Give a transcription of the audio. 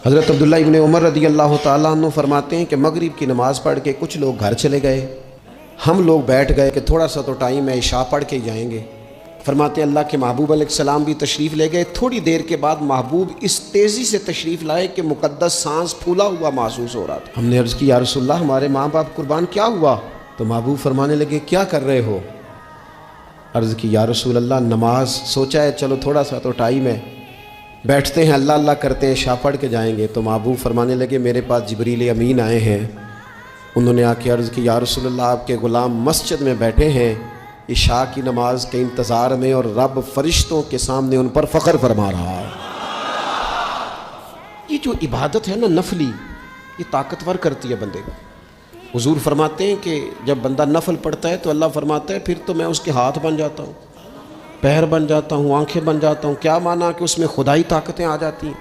हज़रत अब्दुल्ला इब्न उमर रज़ी अल्लाह ताला अन्हु फरमाते हैं कि मगरिब की नमाज़ पढ़ के कुछ लोग घर चले गए, हम लोग बैठ गए कि थोड़ा सा तो टाइम है, इशा पढ़ के ही जाएंगे। फरमाते हैं अल्लाह के महबूब अलैहिस्सलाम भी तशरीफ़ ले गए। थोड़ी देर के बाद महबूब इस तेज़ी से तशरीफ़ लाए कि मुक़द्दस सांस फूला हुआ महसूस हो रहा था। हमने अर्ज़ की या रसूलल्लाह हमारे माँ बाप कुर्बान, क्या हुआ? तो महबूब फरमाने लगे क्या कर रहे हो? अर्ज़ की या रसूल अल्लाह नमाज, सोचा है चलो थोड़ा सा तो टाइम है, बैठते हैं अल्लाह अल्लाह करते हैं, इशा पढ़ के जाएंगे। तो महबूब फरमाने लगे मेरे पास जिब्रील अमीन आए हैं, उन्होंने आके अर्ज़ की या रसूल अल्लाह आपके ग़ुलाम मस्जिद में बैठे हैं इशा की नमाज के इंतज़ार में, और रब फरिश्तों के सामने उन पर फ़ख्र फरमा रहा है। ये जो इबादत है ना नफली, ये ताकतवर करती है बंदे को। हुजूर फरमाते हैं कि जब बंदा नफल पढ़ता है तो अल्लाह फरमाता है फिर तो मैं उसके हाथ बन जाता हूँ, पैर बन जाता हूँ, आंखें बन जाता हूँ। क्या माना कि उसमें खुदाई ताकतें आ जाती हैं।